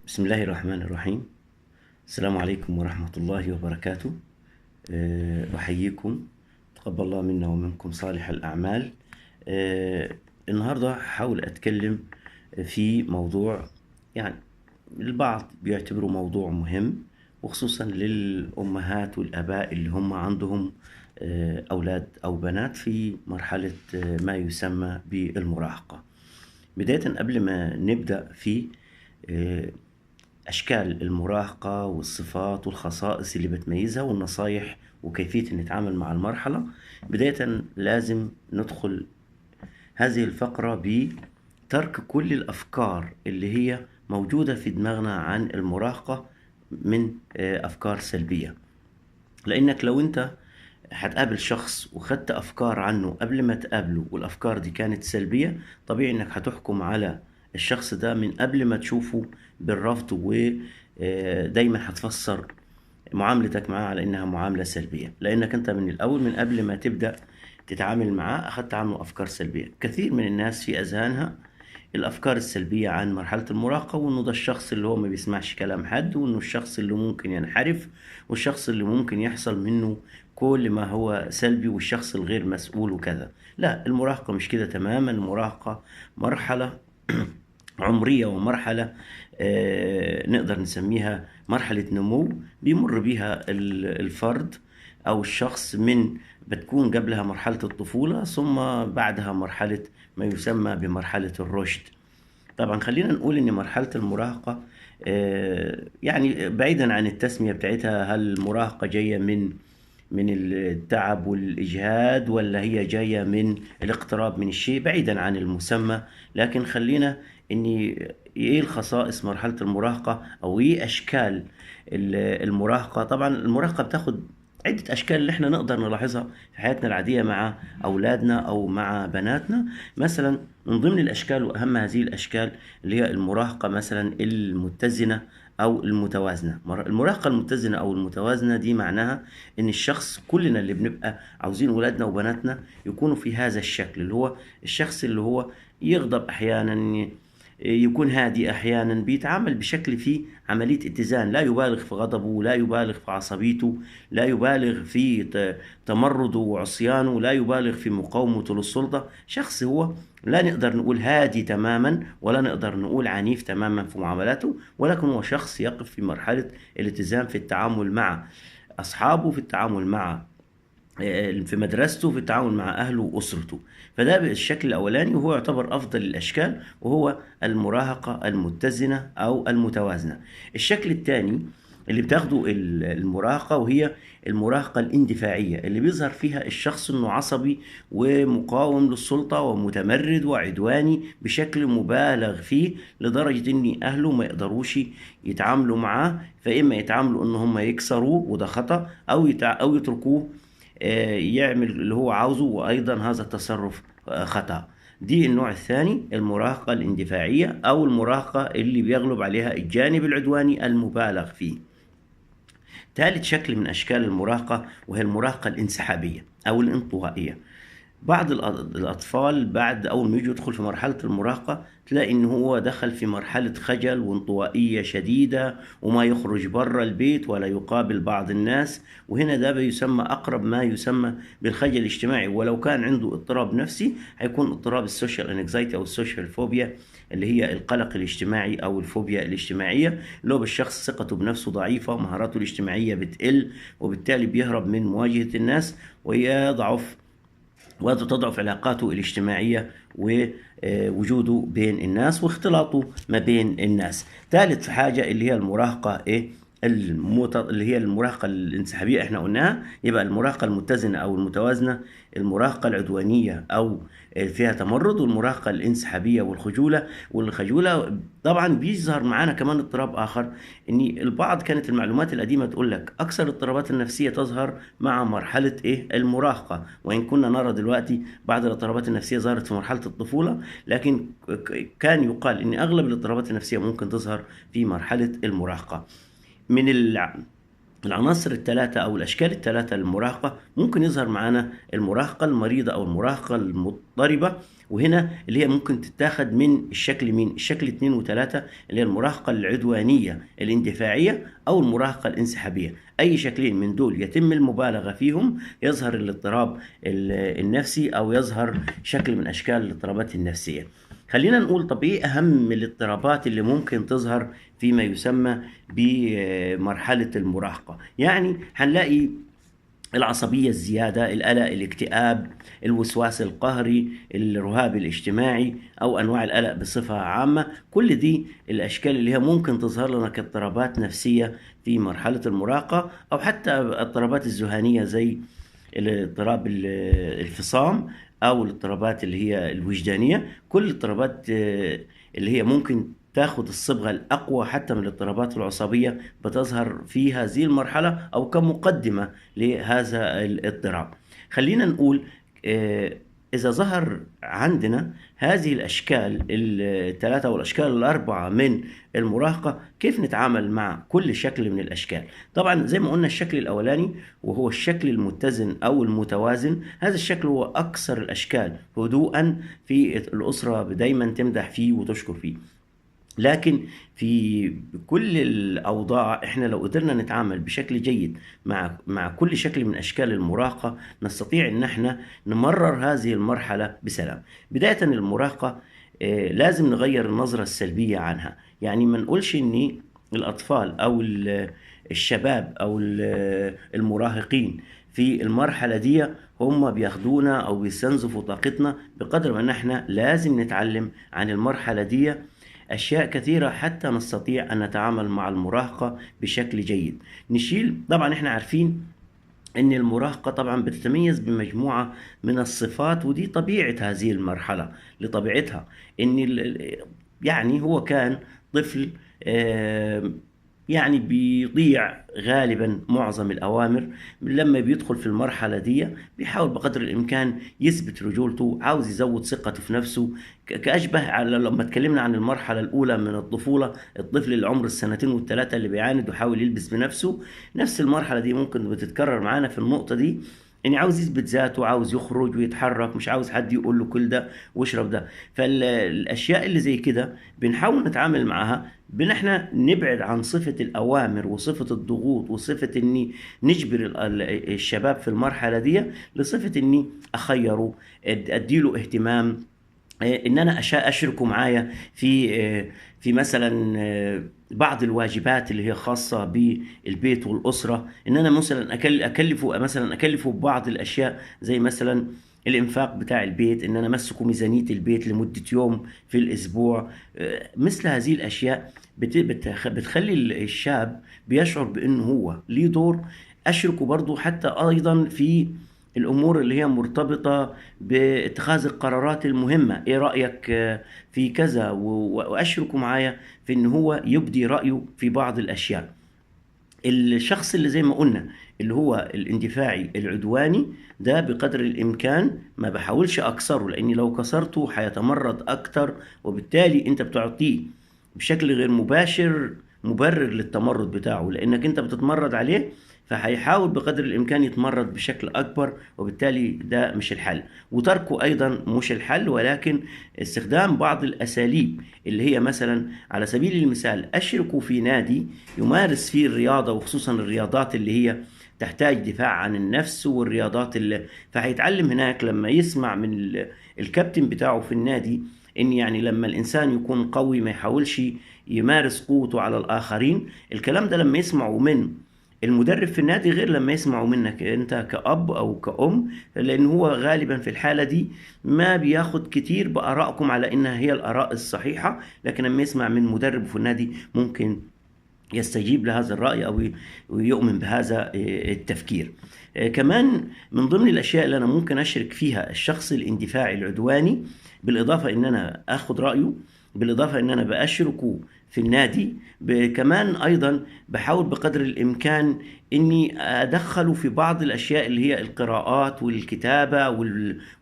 بسم الله الرحمن الرحيم. السلام عليكم ورحمة الله وبركاته. أحييكم. تقبل الله منا ومنكم صالح الأعمال. أه، النهاردة هحاول أتكلم في موضوع، يعني البعض بيعتبره موضوع مهم، وخصوصا للأمهات والآباء اللي هم عندهم أولاد أو بنات في مرحلة ما يسمى بالمراهقة. بداية قبل ما نبدأ في آه، أشكال المراهقة والصفات والخصائص اللي بتميزها والنصايح وكيفية نتعامل مع المرحلة، بداية لازم ندخل هذه الفقرة بترك كل الأفكار اللي هي موجودة في دماغنا عن المراهقة من أفكار سلبية. لأنك لو أنت هتقابل شخص وخدت أفكار عنه قبل ما تقابله والأفكار دي كانت سلبية، طبيعي إنك هتحكم على الشخص ده من قبل ما تشوفه بالرفض، ودايما هتفسر معاملتك معاه على إنها معاملة سلبية، لأنك أنت من الأول من قبل ما تبدأ تتعامل معاه أخدت عنه أفكار سلبية. كثير من الناس في أذهانها الأفكار السلبية عن مرحلة المراهقة، وإنه ده الشخص اللي هو ما بيسمعش كلام حد، وإنه الشخص اللي ممكن ينحرف، والشخص اللي ممكن يحصل منه كل ما هو سلبي، والشخص الغير مسؤول وكذا. لا، المراهقة مش كده تماما. المراهقة مرحلة عمرية، ومرحلة نقدر نسميها مرحلة نمو بيمر بيها الفرد أو الشخص، من بتكون قبلها مرحلة الطفولة، ثم بعدها مرحلة ما يسمى بمرحلة الرشد. طبعا خلينا نقول إن مرحلة المراهقة يعني بعيدا عن التسمية بتاعتها، هل المراهقة جاية من التعب والإجهاد، ولا هي جاية من الاقتراب من الشيء؟ بعيدا عن المسمى، لكن خلينا إني إيه الخصائص مرحلة المراهقة، أو إيه أشكال المراهقة. طبعا المراهقة بتاخد عدة أشكال اللي إحنا نقدر نلاحظها في حياتنا العادية مع أولادنا أو مع بناتنا. مثلا من ضمن الأشكال وأهم هذه الأشكال اللي هي المراهقة مثلا المتزنة أو المتوازنة. المراهقة المتزنة أو المتوازنة دي معناها إن الشخص، كلنا اللي بنبقى عاوزين ولادنا وبناتنا يكونوا في هذا الشكل، اللي هو الشخص اللي هو يغضب أحيانا، يكون هادي أحيانا، بيتعامل بشكل فيه عملية اتزان، لا يبالغ في غضبه، لا يبالغ في عصبيته، لا يبالغ في تمرده وعصيانه، لا يبالغ في مقاومته للسلطة. شخص هو لا نقدر نقول هادي تماما، ولا نقدر نقول عنيف تماما في معاملاته، ولكن هو شخص يقف في مرحلة الاتزان في التعامل مع أصحابه، في التعامل مع في مدرسته، في التعامل مع أهله وأسرته. فده الشكل الأولاني، وهو يعتبر أفضل الأشكال، وهو المراهقة المتزنة أو المتوازنة. الشكل الثاني اللي بتاخده المراهقة، وهي المراهقة الاندفاعية، اللي بيظهر فيها الشخص انه عصبي ومقاوم للسلطة ومتمرد وعدواني بشكل مبالغ فيه، لدرجة ان اهله ما يقدروش يتعاملوا معاه، فاما يتعاملوا ان هم يكسروه وده خطأ، او يتركوه يعمل اللي هو عاوزه، وأيضا هذا التصرف خطأ. دي النوع الثاني، المراهقة الاندفاعية أو المراهقة اللي بيغلب عليها الجانب العدواني المبالغ فيه. ثالث شكل من أشكال المراهقة وهي المراهقة الانسحابية أو الانطوائية. بعض الأطفال بعد أول ما يجي يدخل في مرحلة المراهقة تلاقي إن هو دخل في مرحلة خجل وانطوائية شديدة، وما يخرج برا البيت ولا يقابل بعض الناس. وهنا ده بيسمى أقرب ما يسمى بالخجل الاجتماعي، ولو كان عنده اضطراب نفسي هيكون اضطراب السوشيال انكزايتي أو السوشيال فوبيا، اللي هي القلق الاجتماعي أو الفوبيا الاجتماعية، اللي هو بالشخص ثقته بنفسه ضعيفة، مهاراته الاجتماعية بتقل، وبالتالي بيهرب من مواجهة الناس، وتضعف علاقاته الاجتماعية ووجوده بين الناس واختلاطه ما بين الناس. ثالث حاجة اللي هي المراهقة اللي هي المراهقة الانسحابية احنا قلناها. يبقى المراهقة المتزنة أو المتوازنة، المراهقة العدوانية أو فيها تمرد، والمراهقة الانسحابية والخجولة. طبعا بيظهر معانا كمان اضطراب آخر، ان البعض كانت المعلومات القديمة تقول لك اكثر الاضطرابات النفسية تظهر مع مرحلة المراهقة، وان كنا نرى دلوقتي بعض الاضطرابات النفسية ظهرت في مرحلة الطفولة، لكن كان يقال ان اغلب الاضطرابات النفسية ممكن تظهر في مرحلة المراهقة. من العناصر الثلاثة أو الأشكال الثلاثة للمراهقة ممكن يظهر معنا المراهقة المريضة أو المراهقة المضطربة، وهنا اللي هي ممكن تتاخد من الشكل مين؟ الشكل 2 و3 اللي هي المراهقة العدوانية الاندفاعية أو المراهقة الانسحابية. أي شكلين من دول يتم المبالغة فيهم يظهر الاضطراب النفسي أو يظهر شكل من أشكال الاضطرابات النفسية. خلينا نقول طب إيه أهم الاضطرابات اللي ممكن تظهر فيما يسمى بمرحلة المراهقة؟ يعني هنلاقي العصبية الزيادة، القلق، الاكتئاب، الوسواس القهري، الرهاب الاجتماعي أو أنواع القلق بصفة عامة. كل دي الأشكال اللي هي ممكن تظهر لنا كاضطرابات نفسية في مرحلة المراهقة، أو حتى الاضطرابات الذهانية زي الاضطراب الفصام أو الاضطرابات اللي هي الوجدانية. كل الاضطرابات اللي هي ممكن تاخد الصبغة الأقوى حتى من الاضطرابات العصبية بتظهر في هذه المرحلة أو كمقدمة لهذا الاضطراب. خلينا نقول إذا ظهر عندنا هذه الأشكال الثلاثة والأشكال الأربعة من المراهقة، كيف نتعامل مع كل شكل من الأشكال؟ طبعا زي ما قلنا الشكل الأولاني وهو الشكل المتزن أو المتوازن، هذا الشكل هو أكثر الأشكال هدوءا في الأسرة دايما تمدح فيه وتشكر فيه. لكن في كل الأوضاع إحنا لو قدرنا نتعامل بشكل جيد مع كل شكل من أشكال المراهقة نستطيع إن إحنا نمرر هذه المرحلة بسلام. بداية المراهقة لازم نغير النظرة السلبية عنها. يعني ما نقولش إن الأطفال أو الشباب أو المراهقين في المرحلة دي هم بياخدونا أو بيستنزفوا طاقتنا، بقدر ما إن إحنا لازم نتعلم عن المرحلة دي أشياء كثيرة حتى نستطيع أن نتعامل مع المراهقة بشكل جيد. طبعا إحنا عارفين أن المراهقة طبعا بتتميز بمجموعة من الصفات، ودي طبيعة هذه المرحلة لطبيعتها. يعني هو كان طفل يعني بيضيع غالبا معظم الأوامر. لما بيدخل في المرحلة دي بيحاول بقدر الإمكان يثبت رجولته، عاوز يزود ثقته في نفسه، كأشبه على لما اتكلمنا عن المرحلة الأولى من الطفولة، الطفل اللي عمر السنتين والثلاثة اللي بيعاند ويحاول يلبس بنفسه. نفس المرحلة دي ممكن بتتكرر معانا في النقطة دي، يعني عاوز يثبت ذاته، عاوز يخرج ويتحرك، مش عاوز حد يقول له كل ده واشرب ده. فالاشياء اللي زي كده بنحاول نتعامل معها بان احنا نبعد عن صفة الاوامر وصفة الضغوط وصفة اني نجبر الشباب في المرحلة دي لصفة اني اخيره، اديله اهتمام، ان انا اشركه معايا في مثلا بعض الواجبات اللي هي خاصة بالبيت والأسرة، ان انا مثلا اكلفه ببعض الاشياء زي مثلا الانفاق بتاع البيت، ان انا امسكه ميزانية البيت لمدة يوم في الاسبوع. مثل هذه الاشياء بتخلي الشاب بيشعر بانه هو ليه دور. اشركه برضو حتى ايضا في الأمور اللي هي مرتبطة باتخاذ القرارات المهمة. إيه رأيك في كذا؟ وأشركه معايا في إن هو يبدي رأيه في بعض الأشياء. الشخص اللي زي ما قلنا اللي هو الاندفاعي العدواني ده بقدر الإمكان ما بحاولش أكسره، لأني لو كسرته هيتمرد أكتر، وبالتالي أنت بتعطيه بشكل غير مباشر مبرر للتمرد بتاعه، لأنك أنت بتتمرد عليه فهيحاول بقدر الإمكان يتمرد بشكل أكبر، وبالتالي ده مش الحل. وتركه أيضا مش الحل، ولكن استخدام بعض الأساليب اللي هي مثلا على سبيل المثال أشركه في نادي يمارس فيه الرياضة، وخصوصا الرياضات اللي هي تحتاج دفاع عن النفس، والرياضات اللي فهيتعلم هناك لما يسمع من الكابتن بتاعه في النادي إن يعني لما الإنسان يكون قوي ما يحاولش يمارس قوته على الآخرين. الكلام ده لما يسمعه من المدرب في النادي غير لما يسمعوا منك انت كأب او كأم، لان هو غالبا في الحالة دي ما بياخد كتير بآرائكم على انها هي الآراء الصحيحة، لكن لما يسمع من مدرب في النادي ممكن يستجيب لهذا الرأي أو يؤمن بهذا التفكير. كمان من ضمن الأشياء اللي أنا ممكن أشرك فيها الشخص الاندفاعي العدواني، بالإضافة إن أنا أخذ رأيه، بالإضافة إن أنا بأشركه في النادي، كمان أيضا بحاول بقدر الإمكان إني أدخله في بعض الأشياء اللي هي القراءات والكتابة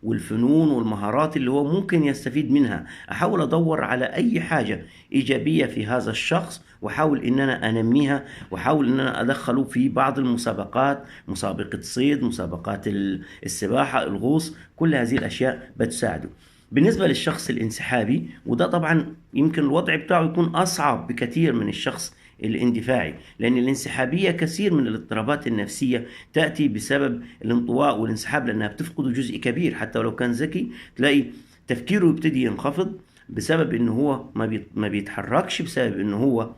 والفنون والمهارات اللي هو ممكن يستفيد منها. أحاول أدور على أي حاجة إيجابية في هذا الشخص، وحاول إن أنا أنميها، وحاول إن أنا أدخله في بعض المسابقات، مسابقة صيد، مسابقات السباحة، الغوص، كل هذه الأشياء بتساعده. بالنسبة للشخص الانسحابي، وده طبعا يمكن الوضع بتاعه يكون أصعب بكثير من الشخص الاندفاعي، لأن الانسحابية كثير من الاضطرابات النفسية تأتي بسبب الانطواء والانسحاب، لأنها بتفقد جزء كبير. حتى ولو كان ذكي تلاقي تفكيره يبتدي ينخفض بسبب إنه هو ما بيتحركش، بسبب إنه هو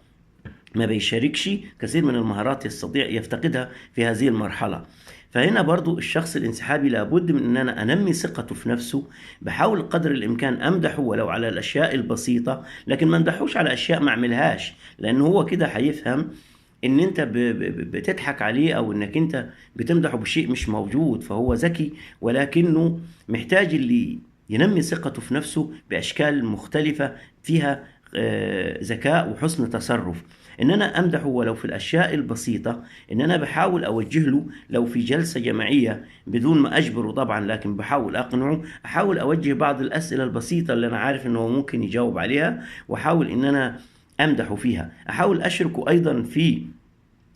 ما بيشاركش. كثير من المهارات يستطيع يفتقدها في هذه المرحلة. فهنا برضو الشخص الانسحابي لابد من ان انا انمي ثقته في نفسه، بحاول قدر الامكان امدحه ولو على الاشياء البسيطة، لكن ما امدحوش على اشياء ما اعملهاش، لان هو كده هيفهم ان انت بتضحك عليه، او انك انت بتمدحه بشيء مش موجود. فهو ذكي، ولكنه محتاج اللي ينمي ثقته في نفسه باشكال مختلفة فيها ذكاء وحسن تصرف. ان انا امدحه ولو في الاشياء البسيطة، ان انا بحاول اوجه له لو في جلسة جماعية بدون ما اجبره طبعا، لكن بحاول اقنعه، احاول اوجه بعض الاسئلة البسيطة اللي انا عارف انه ممكن يجاوب عليها، واحاول ان انا امدحه فيها. احاول اشركه ايضا في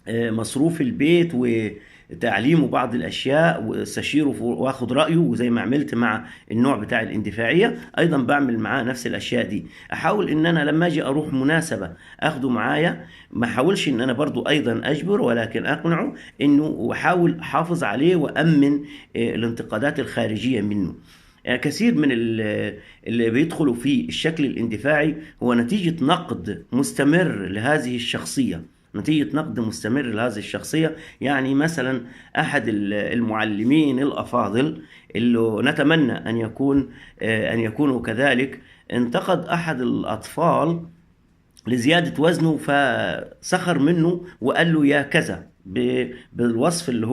مصروف البيت وتعليمه بعض الاشياء، واستشيره واخد رايه، وزي ما عملت مع النوع بتاع الاندفاعيه ايضا بعمل معاه نفس الاشياء دي. احاول ان انا لما اجي اروح مناسبه اخده معايا، ما احاولش ان انا برضو ايضا اجبر، ولكن اقنعه انه، واحاول احافظ عليه وامن الانتقادات الخارجيه منه. كثير من اللي بيدخلوا في الشكل الاندفاعي هو نتيجة نقد مستمر لهذه الشخصية، نتيجة نقد مستمر لهذه الشخصية. يعني مثلا أحد المعلمين الأفاضل اللي نتمنى أن يكونوا كذلك، انتقد أحد الأطفال لزيادة وزنه، فسخر منه وقال له يا كذا بالوصف اللي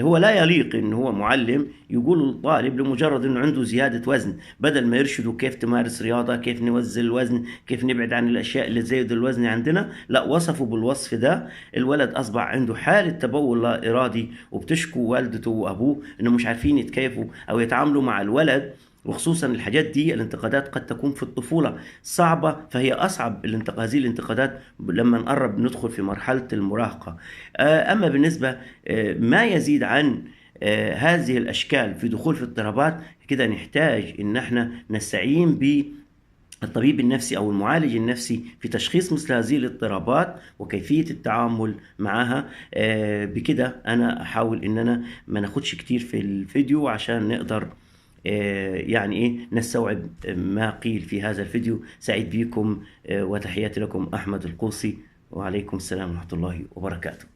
هو لا يليق ان هو معلم يقول للطالب لمجرد انه عنده زيادة وزن، بدل ما يرشده كيف تمارس رياضة، كيف نوزن الوزن، كيف نبعد عن الاشياء اللي تزيد الوزن عندنا. لا، وصفه بالوصف ده. الولد اصبح عنده حالة تبول لا ارادي، وبتشكو والدته وابوه انه مش عارفين يتكيفوا او يتعاملوا مع الولد. وخصوصا الحاجات دي، الانتقادات قد تكون في الطفولة صعبة، فهي أصعب هذه الانتقادات لما نقرب ندخل في مرحلة المراهقة. أما بالنسبة ما يزيد عن هذه الأشكال في دخول في اضطرابات، كده نحتاج إن احنا نستعين بالطبيب النفسي أو المعالج النفسي في تشخيص مثل هذه الاضطرابات وكيفية التعامل معها. بكده أنا أحاول إن أنا ما ناخدش كتير في الفيديو عشان نقدر يعني إيه نستوعب ما قيل في هذا الفيديو. سعيد بكم، وتحياتي لكم أحمد القوسي، وعليكم السلام ورحمة الله وبركاته.